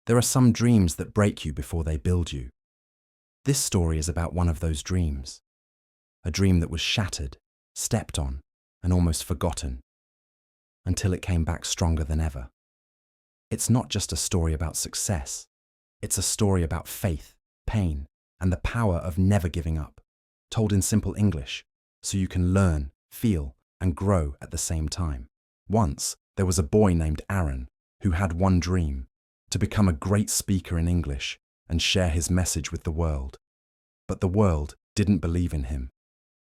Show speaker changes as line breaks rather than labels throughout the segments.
There are some dreams that break you before they build you. This story is about one of those dreams. A dream that was shattered, stepped on, and almost forgotten, until it came back stronger than ever. It's not just a story about success. It's a story about faith, pain, and the power of never giving up, told in simple English, so you can learn, feel, and grow at the same time. Once, there was a boy named Aaron who had one dream: to become a great speaker in English and share his message with the world. But the world didn't believe in him.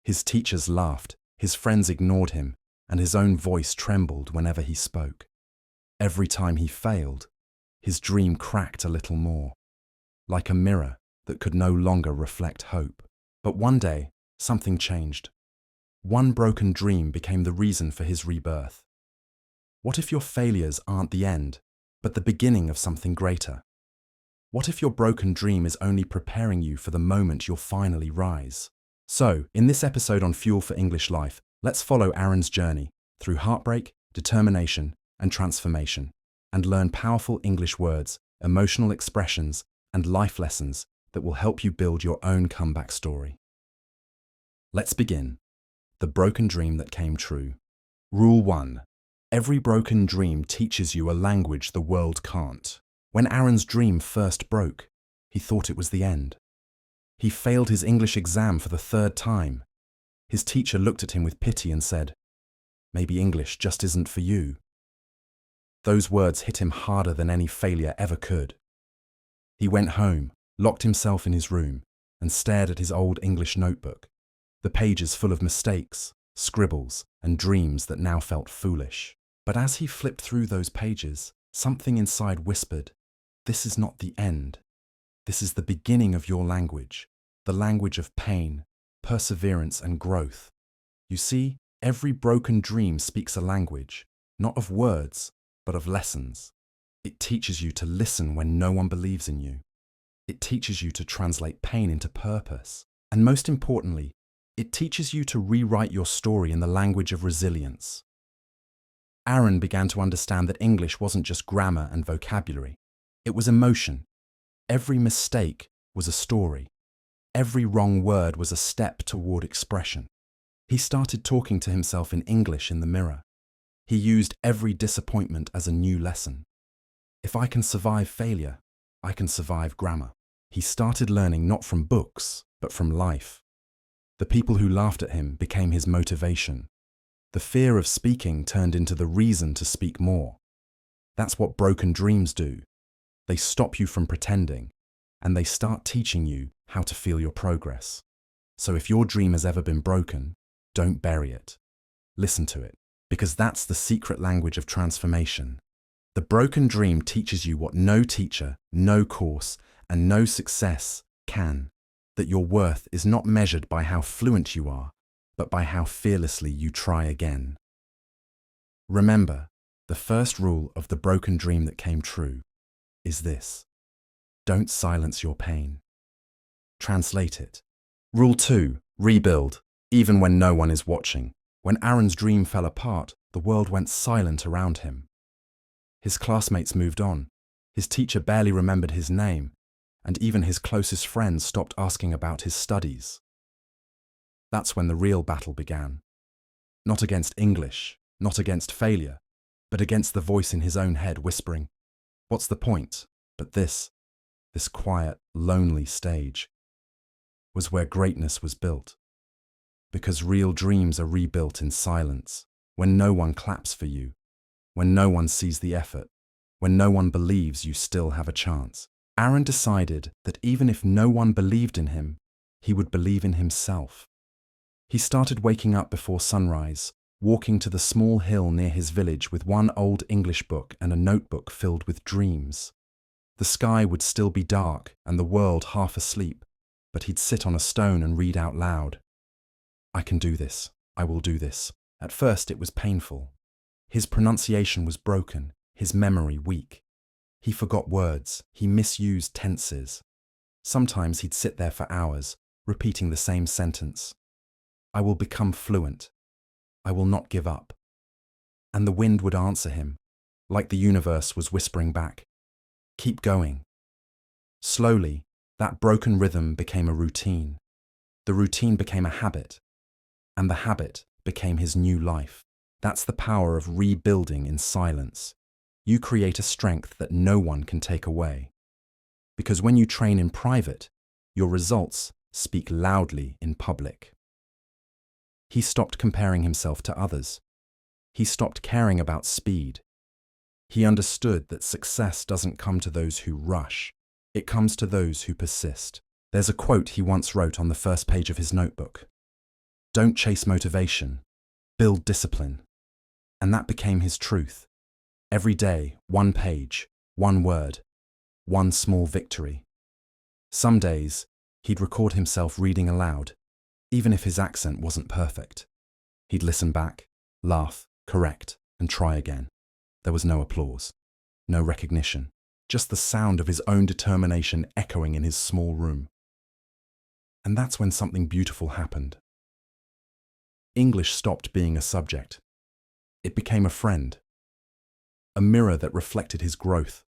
His teachers laughed, his friends ignored him, and his own voice trembled whenever he spoke. Every time he failed, his dream cracked a little more, like a mirror that could no longer reflect hope. But one day, something changed. One broken dream became the reason for his rebirth. What if your failures aren't the end, but the beginning of something greater? What if your broken dream is only preparing you for the moment you'll finally rise? So, in this episode on Fuel for English Life, let's follow Aaron's journey through heartbreak, determination, and transformation, and learn powerful English words, emotional expressions, and life lessons that will help you build your own comeback story. Let's begin. The broken dream that came true. Rule 1. Every broken dream teaches you a language the world can't. When Aaron's dream first broke, he thought it was the end. He failed his English exam for the 3rd time. His teacher looked at him with pity and said, "Maybe English just isn't for you." Those words hit him harder than any failure ever could. He went home, locked himself in his room, and stared at his old English notebook, the pages full of mistakes, scribbles, and dreams that now felt foolish. But as he flipped through those pages, something inside whispered, "This is not the end. This is the beginning of your language, the language of pain, perseverance, and growth." You see, every broken dream speaks a language, not of words, but of lessons. It teaches you to listen when no one believes in you. It teaches you to translate pain into purpose. And most importantly, it teaches you to rewrite your story in the language of resilience. Aaron began to understand that English wasn't just grammar and vocabulary. It was emotion. Every mistake was a story. Every wrong word was a step toward expression. He started talking to himself in English in the mirror. He used every disappointment as a new lesson. If I can survive failure, I can survive grammar. He started learning not from books, but from life. The people who laughed at him became his motivation. The fear of speaking turned into the reason to speak more. That's what broken dreams do. They stop you from pretending, and they start teaching you how to feel your progress. So if your dream has ever been broken, don't bury it. Listen to it, because that's the secret language of transformation. The broken dream teaches you what no teacher, no course, and no success can. That your worth is not measured by how fluent you are, but by how fearlessly you try again. Remember, the first rule of the broken dream that came true is this: don't silence your pain. Translate it. Rule 2, rebuild, even when no one is watching. When Aaron's dream fell apart, the world went silent around him. His classmates moved on. His teacher barely remembered his name, and even his closest friends stopped asking about his studies. That's when the real battle began. Not against English, not against failure, but against the voice in his own head whispering, "What's the point?" But this quiet, lonely stage was where greatness was built. Because real dreams are rebuilt in silence, when no one claps for you, when no one sees the effort, when no one believes you still have a chance. Aaron decided that even if no one believed in him, he would believe in himself. He started waking up before sunrise, walking to the small hill near his village with one old English book and a notebook filled with dreams. The sky would still be dark and the world half asleep, but he'd sit on a stone and read out loud. "I can do this. I will do this." At first it was painful. His pronunciation was broken, his memory weak. He forgot words, he misused tenses. Sometimes he'd sit there for hours, repeating the same sentence. "I will become fluent. I will not give up." And the wind would answer him, like the universe was whispering back, Keep going. Slowly, that broken rhythm became a routine. The routine became a habit, and the habit became his new life. That's the power of rebuilding in silence. You create a strength that no one can take away. Because when you train in private, your results speak loudly in public. He stopped comparing himself to others. He stopped caring about speed. He understood that success doesn't come to those who rush. It comes to those who persist. There's a quote he once wrote on the first page of his notebook. Don't chase motivation, build discipline. And that became his truth. Every day, one page, one word, one small victory. Some days, he'd record himself reading aloud, even if his accent wasn't perfect. He'd listen back, laugh, correct, and try again. There was no applause, no recognition, just the sound of his own determination echoing in his small room. And that's when something beautiful happened. English stopped being a subject. It became a friend, a mirror that reflected his growth,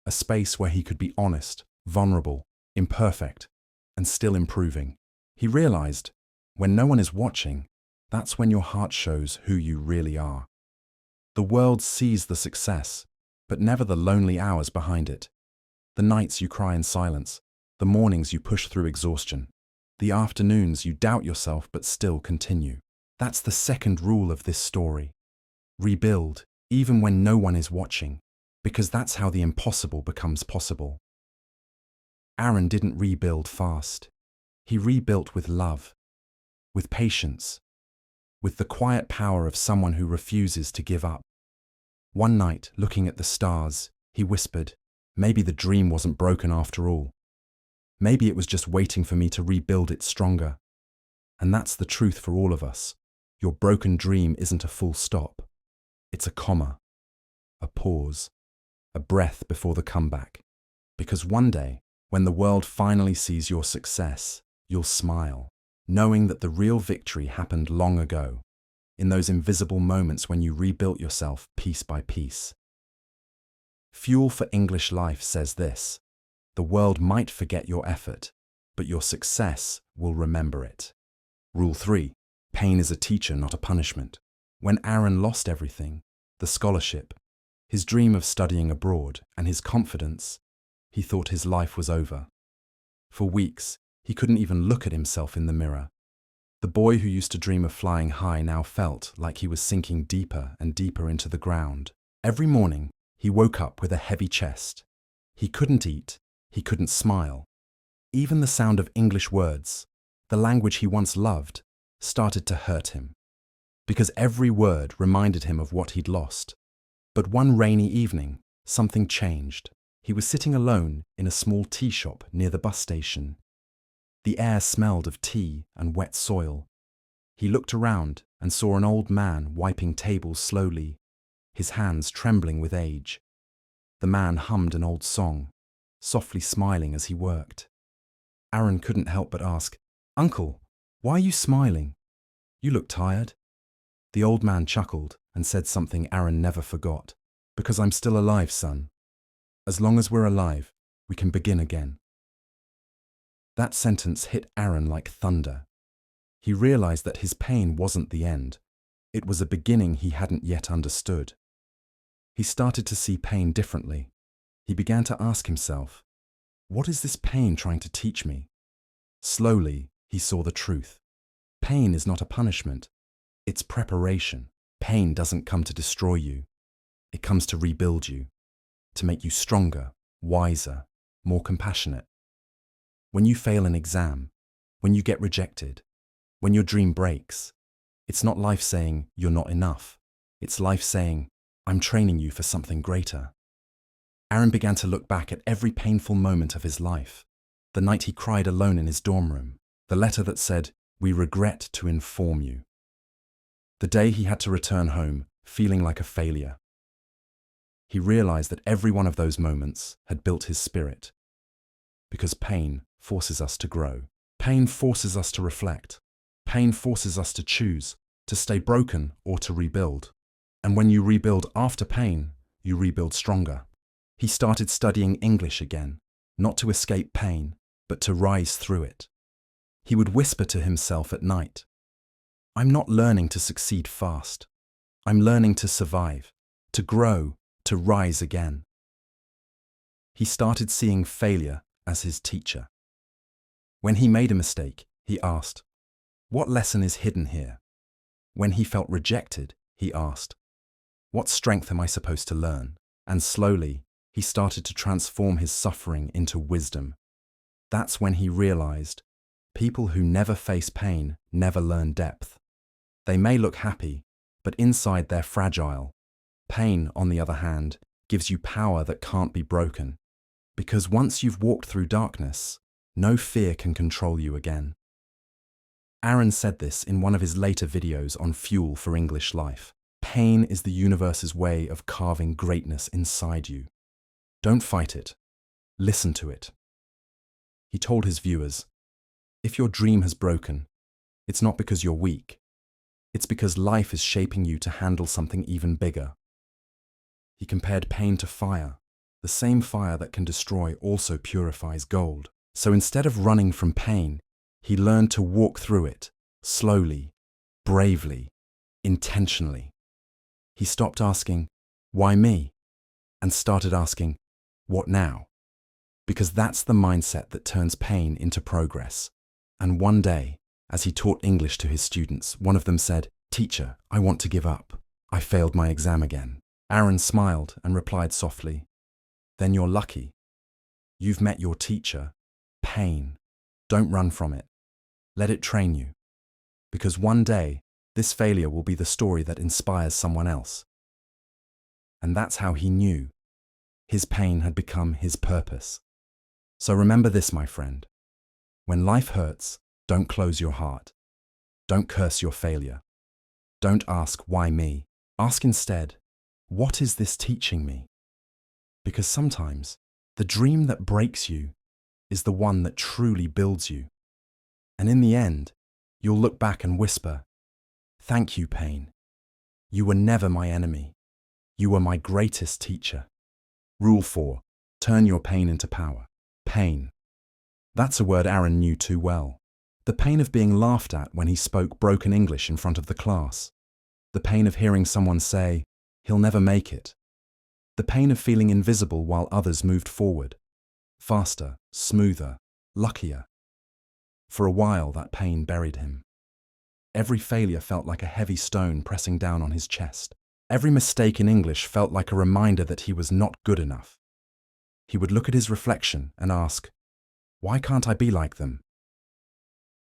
a space where he could be honest, vulnerable, imperfect, and still improving. He realized, when no one is watching, that's when your heart shows who you really are. The world sees the success, but never the lonely hours behind it. The nights you cry in silence, the mornings you push through exhaustion, the afternoons you doubt yourself but still continue. That's the second rule of this story. Rebuild, even when no one is watching, because that's how the impossible becomes possible. Aaron didn't rebuild fast. He rebuilt with love, with patience, with the quiet power of someone who refuses to give up. One night, looking at the stars, he whispered, maybe the dream wasn't broken after all. Maybe it was just waiting for me to rebuild it stronger. And that's the truth for all of us. Your broken dream isn't a full stop. It's a comma, a pause, a breath before the comeback. Because one day, when the world finally sees your success, you'll smile, knowing that the real victory happened long ago, in those invisible moments when you rebuilt yourself piece by piece. Fuel for English Life says this: the world might forget your effort, but your success will remember it. Rule 3. Pain is a teacher, not a punishment. When Aaron lost everything, the scholarship, his dream of studying abroad, and his confidence, he thought his life was over. For weeks, he couldn't even look at himself in the mirror. The boy who used to dream of flying high now felt like he was sinking deeper and deeper into the ground. Every morning, he woke up with a heavy chest. He couldn't eat, he couldn't smile. Even the sound of English words, the language he once loved, started to hurt him. Because every word reminded him of what he'd lost. But one rainy evening, something changed. He was sitting alone in a small tea shop near the bus station. The air smelled of tea and wet soil. He looked around and saw an old man wiping tables slowly, his hands trembling with age. The man hummed an old song, softly smiling as he worked. Aaron couldn't help but ask, "Uncle, why are you smiling? You look tired." The old man chuckled and said something Aaron never forgot. "Because I'm still alive, son. As long as we're alive, we can begin again." That sentence hit Aaron like thunder. He realized that his pain wasn't the end. It was a beginning he hadn't yet understood. He started to see pain differently. He began to ask himself, what is this pain trying to teach me? Slowly, he saw the truth. Pain is not a punishment. It's preparation. Pain doesn't come to destroy you. It comes to rebuild you, to make you stronger, wiser, more compassionate. When you fail an exam, when you get rejected, when your dream breaks, it's not life saying you're not enough. It's life saying, I'm training you for something greater. Aaron began to look back at every painful moment of his life. The night he cried alone in his dorm room, the letter that said, "We regret to inform you." The day he had to return home, feeling like a failure. He realized that every one of those moments had built his spirit. Because pain forces us to grow. Pain forces us to reflect. Pain forces us to choose, to stay broken or to rebuild. And when you rebuild after pain, you rebuild stronger. He started studying English again, not to escape pain, but to rise through it. He would whisper to himself at night, "I'm not learning to succeed fast. I'm learning to survive, to grow, to rise again." He started seeing failure as his teacher. When he made a mistake, he asked, "What lesson is hidden here?" When he felt rejected, he asked, "What strength am I supposed to learn?" And slowly, he started to transform his suffering into wisdom. That's when he realized, people who never face pain never learn depth. They may look happy, but inside they're fragile. Pain, on the other hand, gives you power that can't be broken. Because once you've walked through darkness, no fear can control you again. Aaron said this in one of his later videos on Fuel for English Life. Pain is the universe's way of carving greatness inside you. Don't fight it. Listen to it. He told his viewers, if your dream has broken, it's not because you're weak. It's because life is shaping you to handle something even bigger. He compared pain to fire. The same fire that can destroy also purifies gold. So instead of running from pain, he learned to walk through it, slowly, bravely, intentionally. He stopped asking, "Why me?" and started asking, "What now?" Because that's the mindset that turns pain into progress. And one day, as he taught English to his students, one of them said, "Teacher, I want to give up. I failed my exam again." Aaron smiled and replied softly, "Then you're lucky. You've met your teacher, pain. Don't run from it. Let it train you. Because one day, this failure will be the story that inspires someone else." And that's how he knew. His pain had become his purpose. So remember this, my friend. When life hurts, don't close your heart. Don't curse your failure. Don't ask, "Why me?" Ask instead, "What is this teaching me?" Because sometimes, the dream that breaks you is the one that truly builds you. And in the end, you'll look back and whisper, "Thank you, pain. You were never my enemy. You were my greatest teacher." Rule 4. Turn your pain into power. Pain. That's a word Aaron knew too well. The pain of being laughed at when he spoke broken English in front of the class. The pain of hearing someone say, "He'll never make it." The pain of feeling invisible while others moved forward. Faster, smoother, luckier. For a while, that pain buried him. Every failure felt like a heavy stone pressing down on his chest. Every mistake in English felt like a reminder that he was not good enough. He would look at his reflection and ask, "Why can't I be like them?"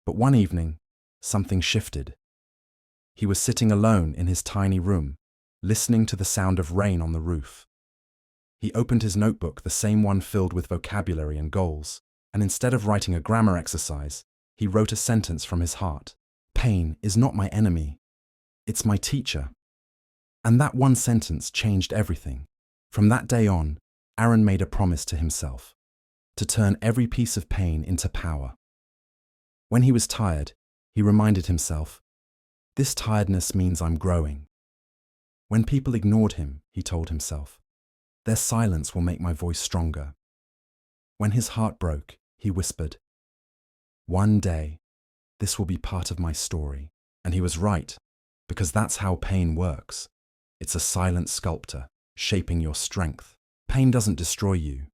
But one evening, something shifted. He was sitting alone in his tiny room, listening to the sound of rain on the roof. He opened his notebook, the same one filled with vocabulary and goals, and instead of writing a grammar exercise, he wrote a sentence from his heart. "Pain is not my enemy. It's my teacher." And that one sentence changed everything. From that day on, Aaron made a promise to himself to turn every piece of pain into power. When he was tired, he reminded himself, "This tiredness means I'm growing." When people ignored him, he told himself, "Their silence will make my voice stronger." When his heart broke, he whispered, "One day, this will be part of my story." And he was right, because that's how pain works. It's a silent sculptor, shaping your strength. Pain doesn't destroy you.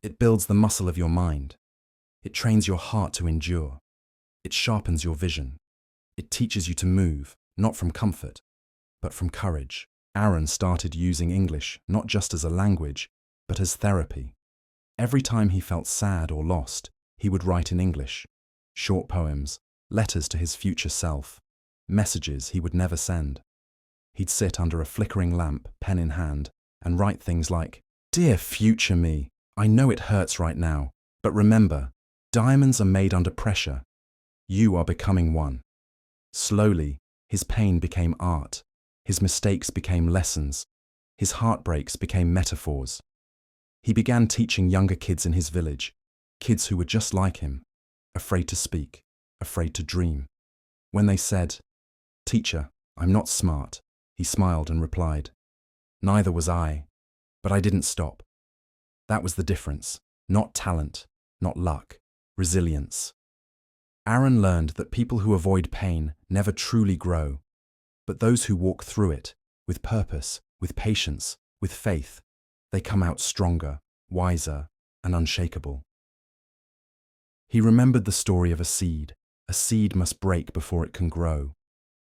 It builds the muscle of your mind. It trains your heart to endure. It sharpens your vision. It teaches you to move, not from comfort, but from courage. Aaron started using English not just as a language, but as therapy. Every time he felt sad or lost, he would write in English. Short poems, letters to his future self, messages he would never send. He'd sit under a flickering lamp, pen in hand, and write things like, "Dear future me, I know it hurts right now, but remember, diamonds are made under pressure. You are becoming one." Slowly, his pain became art. His mistakes became lessons. His heartbreaks became metaphors. He began teaching younger kids in his village, kids who were just like him, afraid to speak, afraid to dream. When they said, "Teacher, I'm not smart," he smiled and replied, "Neither was I, but I didn't stop." That was the difference. Not talent, not luck, resilience. Aaron learned that people who avoid pain never truly grow, but those who walk through it, with purpose, with patience, with faith, they come out stronger, wiser, and unshakable. He remembered the story of a seed. A seed must break before it can grow.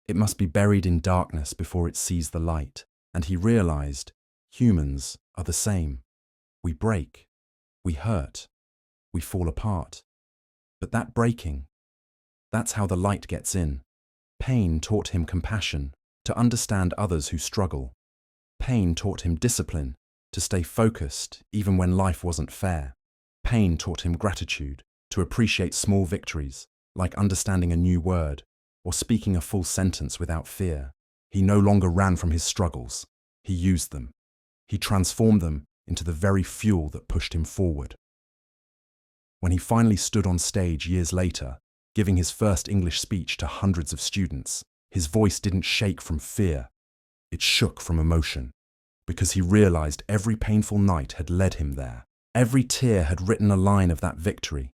It must be buried in darkness before it sees the light. And he realized humans are the same. We break, we hurt, we fall apart. But that breaking, that's how the light gets in. Pain taught him compassion, to understand others who struggle. Pain taught him discipline, to stay focused even when life wasn't fair. Pain taught him gratitude, to appreciate small victories, like understanding a new word or speaking a full sentence without fear. He no longer ran from his struggles. He used them. He transformed them into the very fuel that pushed him forward. When he finally stood on stage years later, giving his first English speech to hundreds of students, his voice didn't shake from fear. It shook from emotion, because he realized every painful night had led him there. Every tear had written a line of that victory.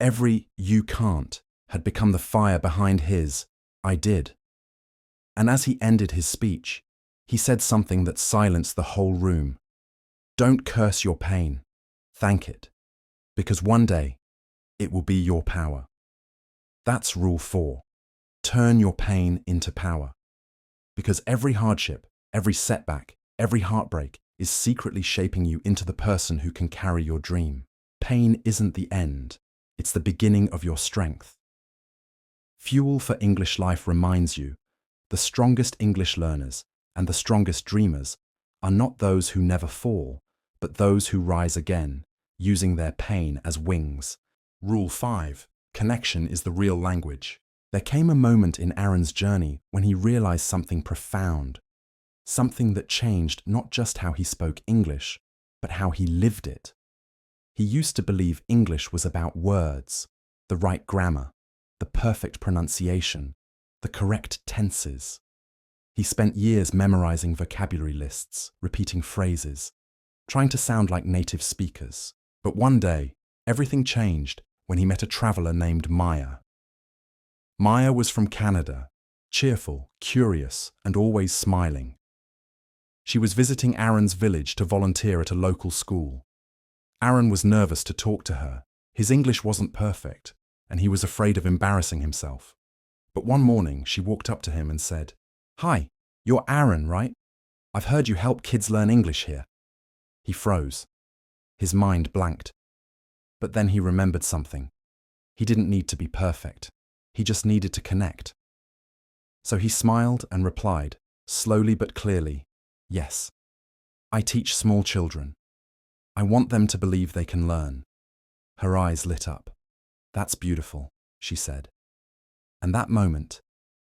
Every "you can't" had become the fire behind his "I did." And as he ended his speech, he said something that silenced the whole room. Don't curse your pain. Thank it. Because one day, it will be your power. That's rule 4. Turn your pain into power. Because every hardship, every setback, every heartbreak is secretly shaping you into the person who can carry your dream. Pain isn't the end. It's the beginning of your strength. Fuel for English Life reminds you, the strongest English learners and the strongest dreamers are not those who never fall, but those who rise again, using their pain as wings. Rule 5. Connection is the real language. There came a moment in Aaron's journey when he realized something profound, something that changed not just how he spoke English, but how he lived it. He used to believe English was about words, the right grammar, the perfect pronunciation, the correct tenses. He spent years memorizing vocabulary lists, repeating phrases, trying to sound like native speakers. But one day, everything changed when he met a traveler named Maya. Maya was from Canada, cheerful, curious, and always smiling. She was visiting Aaron's village to volunteer at a local school. Aaron was nervous to talk to her. His English wasn't perfect, and he was afraid of embarrassing himself. But one morning, she walked up to him and said, "Hi, you're Aaron, right? I've heard you help kids learn English here." He froze. His mind blanked. But then he remembered something. He didn't need to be perfect. He just needed to connect. So he smiled and replied, slowly but clearly, "Yes, I teach small children. I want them to believe they can learn." Her eyes lit up. "That's beautiful," she said. And that moment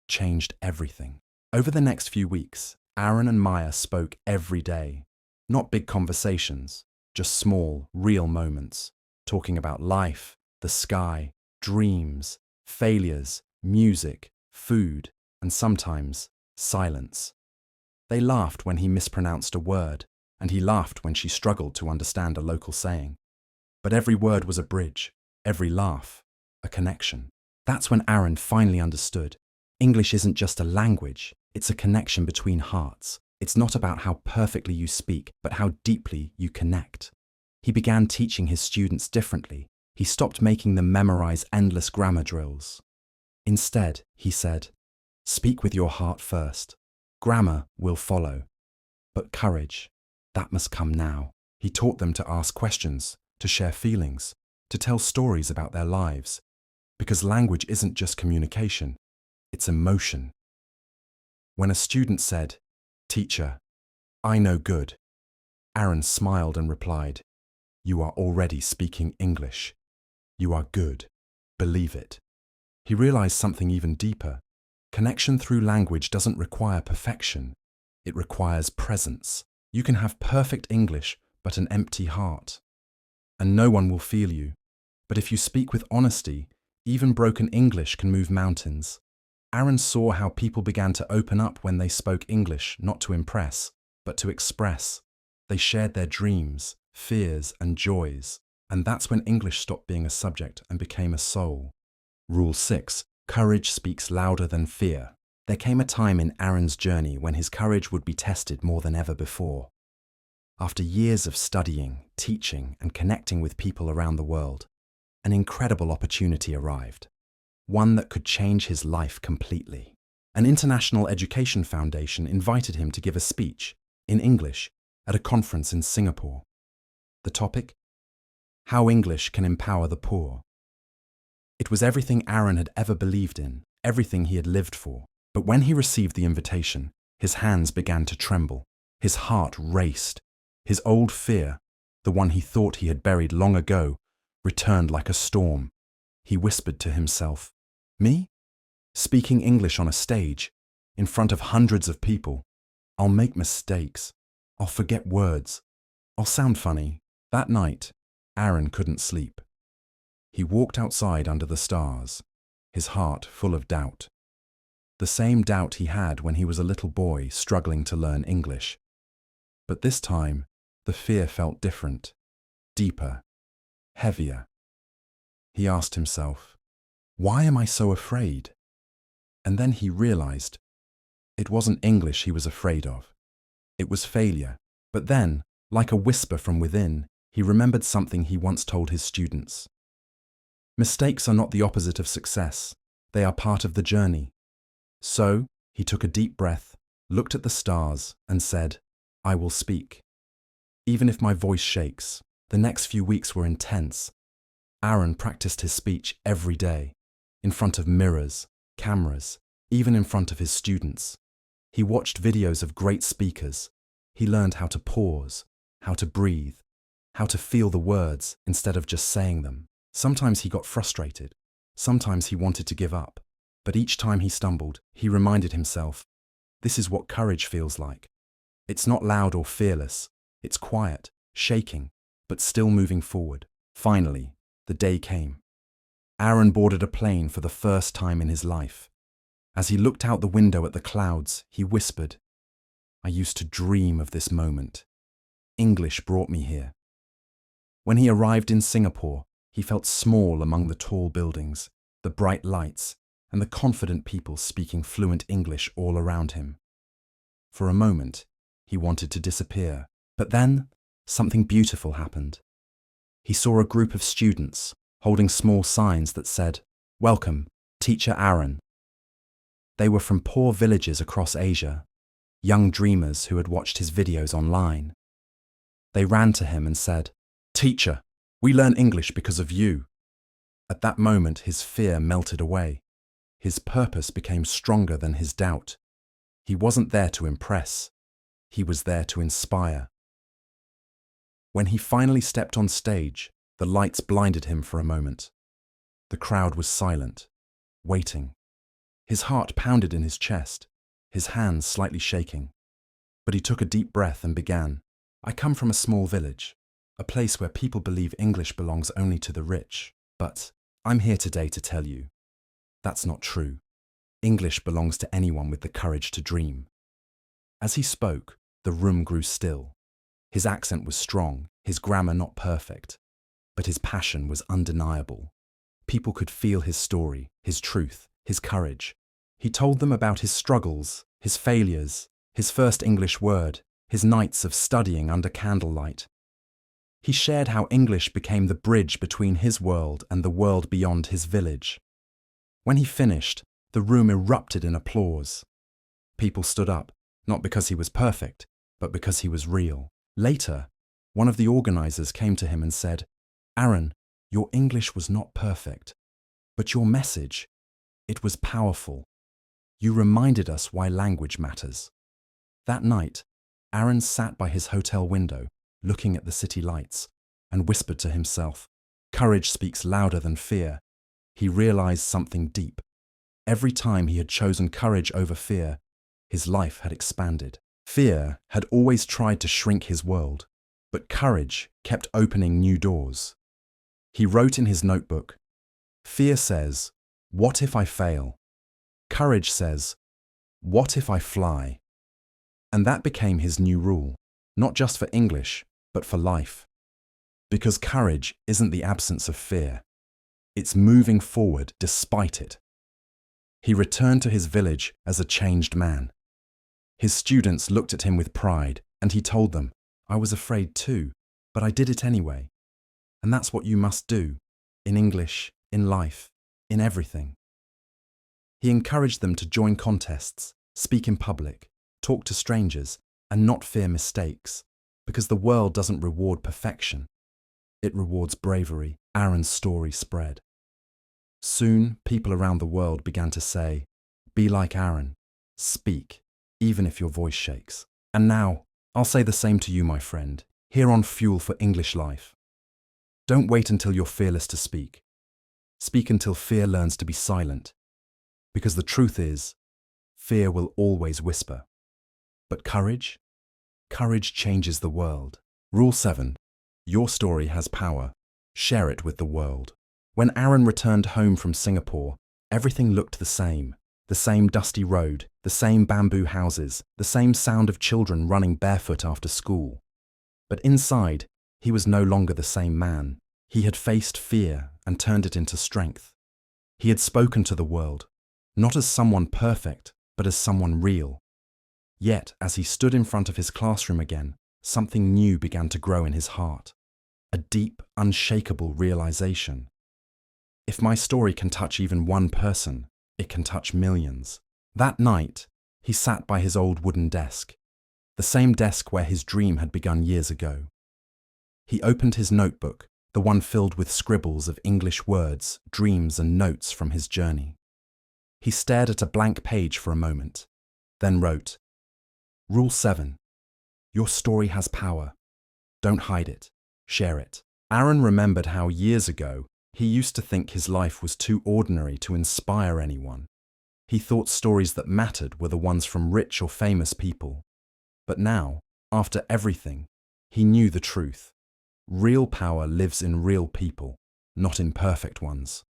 changed everything. Over the next few weeks, Aaron and Maya spoke every day. Not big conversations, just small, real moments, talking about life, the sky, dreams, failures, music, food, and sometimes silence. They laughed when he mispronounced a word, and he laughed when she struggled to understand a local saying. But every word was a bridge, every laugh, a connection. That's when Aaron finally understood. English isn't just a language, it's a connection between hearts. It's not about how perfectly you speak, but how deeply you connect. He began teaching his students differently. He stopped making them memorize endless grammar drills. Instead, he said, "Speak with your heart first. Grammar will follow. But courage, that must come now." He taught them to ask questions, to share feelings, to tell stories about their lives. Because language isn't just communication, it's emotion. When a student said, "Teacher, I know good," Aaron smiled and replied, "You are already speaking English. You are good. Believe it." He realized something even deeper. Connection through language doesn't require perfection. It requires presence. You can have perfect English, but an empty heart. And no one will feel you. But if you speak with honesty, even broken English can move mountains. Aaron saw how people began to open up when they spoke English, not to impress, but to express. They shared their dreams, fears, and joys. And that's when English stopped being a subject and became a soul. Rule 6. Courage speaks louder than fear. There came a time in Aaron's journey when his courage would be tested more than ever before. After years of studying, teaching, and connecting with people around the world, an incredible opportunity arrived. One that could change his life completely. An international education foundation invited him to give a speech, in English, at a conference in Singapore. The topic? How English can empower the poor. It was everything Aaron had ever believed in, everything he had lived for. But when he received the invitation, his hands began to tremble. His heart raced. His old fear, the one he thought he had buried long ago, returned like a storm. He whispered to himself, "Me? Speaking English on a stage, in front of hundreds of people. I'll make mistakes. I'll forget words. I'll sound funny." That night, Aaron couldn't sleep. He walked outside under the stars, his heart full of doubt. The same doubt he had when he was a little boy struggling to learn English. But this time, the fear felt different, deeper, heavier. He asked himself, "Why am I so afraid?" And then he realized it wasn't English he was afraid of. It was failure. But then, like a whisper from within, he remembered something he once told his students. Mistakes are not the opposite of success. They are part of the journey. So, he took a deep breath, looked at the stars, and said, "I will speak." Even if my voice shakes, the next few weeks were intense. Aaron practiced his speech every day, in front of mirrors, cameras, even in front of his students. He watched videos of great speakers. He learned how to pause, how to breathe, how to feel the words instead of just saying them. Sometimes he got frustrated. Sometimes he wanted to give up. But each time he stumbled, he reminded himself, this is what courage feels like. It's not loud or fearless. It's quiet, shaking, but still moving forward. Finally, the day came. Aaron boarded a plane for the first time in his life. As he looked out the window at the clouds, he whispered, "I used to dream of this moment. English brought me here." When he arrived in Singapore, he felt small among the tall buildings, the bright lights, and the confident people speaking fluent English all around him. For a moment, he wanted to disappear. But then, something beautiful happened. He saw a group of students holding small signs that said, "Welcome, Teacher Aaron." They were from poor villages across Asia, young dreamers who had watched his videos online. They ran to him and said, "Teacher, we learn English because of you." At that moment, his fear melted away. His purpose became stronger than his doubt. He wasn't there to impress. He was there to inspire. When he finally stepped on stage, the lights blinded him for a moment. The crowd was silent, waiting. His heart pounded in his chest, his hands slightly shaking. But he took a deep breath and began. "I come from a small village, a place where people believe English belongs only to the rich. But I'm here today to tell you, that's not true. English belongs to anyone with the courage to dream." As he spoke, the room grew still. His accent was strong, his grammar not perfect, but his passion was undeniable. People could feel his story, his truth, his courage. He told them about his struggles, his failures, his first English word, his nights of studying under candlelight. He shared how English became the bridge between his world and the world beyond his village. When he finished, the room erupted in applause. People stood up, not because he was perfect, but because he was real. Later, one of the organizers came to him and said, "Aaron, your English was not perfect, but your message, it was powerful. You reminded us why language matters." That night, Aaron sat by his hotel window, looking at the city lights, and whispered to himself, "Courage speaks louder than fear." He realized something deep. Every time he had chosen courage over fear, his life had expanded. Fear had always tried to shrink his world, but courage kept opening new doors. He wrote in his notebook, "Fear says, 'What if I fail?' Courage says, 'What if I fly?'" And that became his new rule, not just for English, but for life. Because courage isn't the absence of fear. It's moving forward despite it. He returned to his village as a changed man. His students looked at him with pride, and he told them, "I was afraid too, but I did it anyway." And that's what you must do, in English, in life, in everything. He encouraged them to join contests, speak in public, talk to strangers, and not fear mistakes, because the world doesn't reward perfection. It rewards bravery. Aaron's story spread. Soon, people around the world began to say, "Be like Aaron. Speak, even if your voice shakes." And now, I'll say the same to you, my friend, here on Fuel for English Life. Don't wait until you're fearless to speak. Speak until fear learns to be silent. Because the truth is, fear will always whisper. But courage? Courage changes the world. Rule 7. Your story has power. Share it with the world. When Aaron returned home from Singapore, everything looked the same. The same dusty road, the same bamboo houses, the same sound of children running barefoot after school. But inside, he was no longer the same man. He had faced fear and turned it into strength. He had spoken to the world, not as someone perfect, but as someone real. Yet, as he stood in front of his classroom again, something new began to grow in his heart. A deep, unshakable realization. If my story can touch even one person, it can touch millions. That night, he sat by his old wooden desk, the same desk where his dream had begun years ago. He opened his notebook, the one filled with scribbles of English words, dreams, and notes from his journey. He stared at a blank page for a moment, then wrote, "Rule 7. Your story has power. Don't hide it. Share it." Aaron remembered how years ago he used to think his life was too ordinary to inspire anyone. He thought stories that mattered were the ones from rich or famous people. But now, after everything, he knew the truth. Real power lives in real people, not in perfect ones.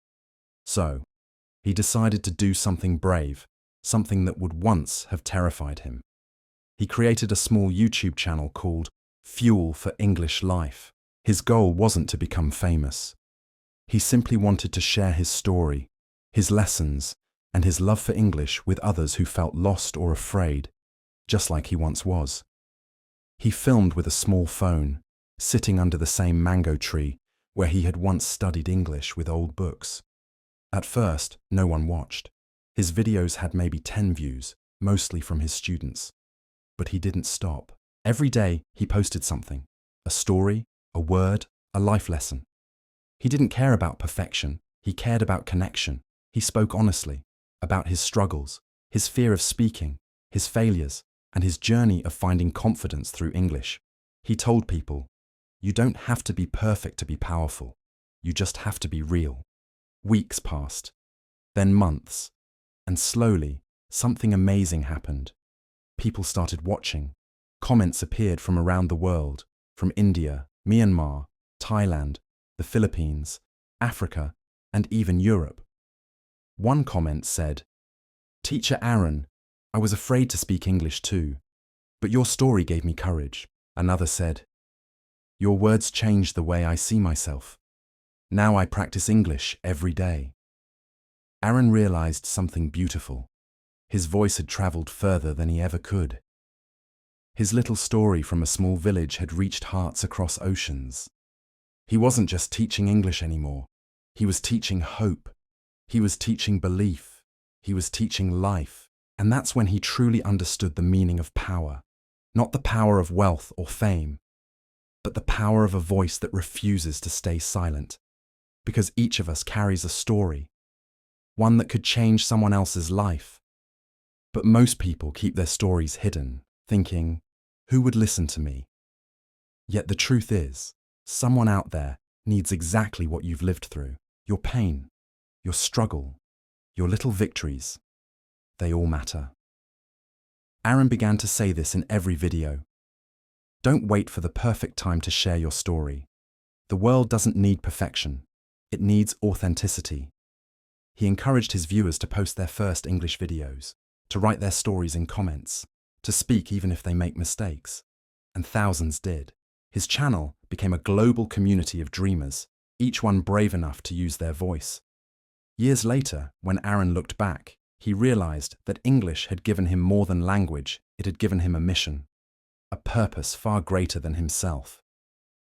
So, he decided to do something brave, something that would once have terrified him. He created a small YouTube channel called Fuel for English Life. His goal wasn't to become famous. He simply wanted to share his story, his lessons, and his love for English with others who felt lost or afraid, just like he once was. He filmed with a small phone, sitting under the same mango tree where he had once studied English with old books. At first, no one watched. His videos had maybe 10 views, mostly from his students. But he didn't stop. Every day, he posted something, a story, a word, a life lesson. He didn't care about perfection. He cared about connection. He spoke honestly about his struggles, his fear of speaking, his failures, and his journey of finding confidence through English. He told people, "You don't have to be perfect to be powerful. You just have to be real." Weeks passed, then months, and slowly, something amazing happened. People started watching. Comments appeared from around the world, from India, Myanmar, Thailand, the Philippines, Africa, and even Europe. One comment said, "Teacher Aaron, I was afraid to speak English too, but your story gave me courage." Another said, "Your words changed the way I see myself. Now I practice English every day." Aaron realized something beautiful. His voice had traveled further than he ever could. His little story from a small village had reached hearts across oceans. He wasn't just teaching English anymore. He was teaching hope. He was teaching belief. He was teaching life. And that's when he truly understood the meaning of power. Not the power of wealth or fame, but the power of a voice that refuses to stay silent. Because each of us carries a story, one that could change someone else's life. But most people keep their stories hidden, thinking, "Who would listen to me?" Yet the truth is, someone out there needs exactly what you've lived through. Your pain, your struggle, your little victories. They all matter. Aaron began to say this in every video. Don't wait for the perfect time to share your story. The world doesn't need perfection. It needs authenticity. He encouraged his viewers to post their first English videos, to write their stories in comments, to speak even if they make mistakes. And thousands did. His channel became a global community of dreamers, each one brave enough to use their voice. Years later, when Aaron looked back, he realized that English had given him more than language, it had given him a mission, a purpose far greater than himself.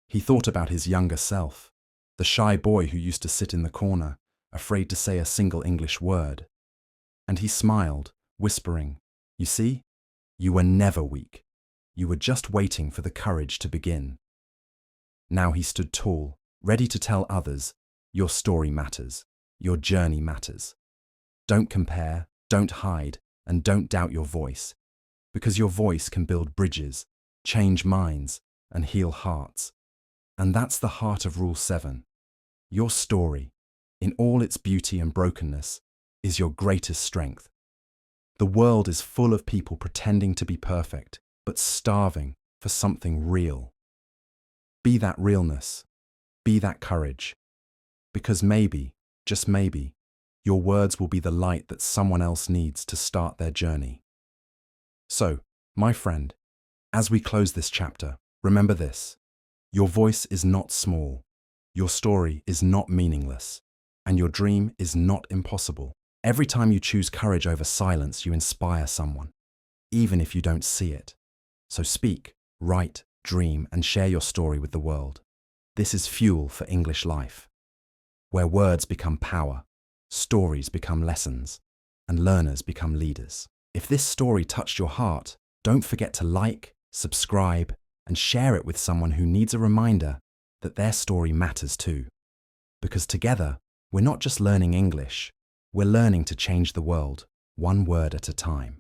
He thought about his younger self, the shy boy who used to sit in the corner, afraid to say a single English word. And he smiled, whispering, "You see, you were never weak. You were just waiting for the courage to begin." Now he stood tall, ready to tell others, your story matters, your journey matters. Don't compare, don't hide, and don't doubt your voice, because your voice can build bridges, change minds, and heal hearts. And that's the heart of Rule 7. Your story, in all its beauty and brokenness, is your greatest strength. The world is full of people pretending to be perfect, but starving for something real. Be that realness, be that courage, because maybe, just maybe, your words will be the light that someone else needs to start their journey. So, my friend, as we close this chapter, remember this: your voice is not small, your story is not meaningless, and your dream is not impossible. Every time you choose courage over silence, you inspire someone, even if you don't see it. So speak, write, dream, and share your story with the world. This is fuel for English life, where words become power, stories become lessons, and learners become leaders. If this story touched your heart, don't forget to like, subscribe, and share it with someone who needs a reminder that their story matters too. Because together, we're not just learning English, we're learning to change the world, one word at a time.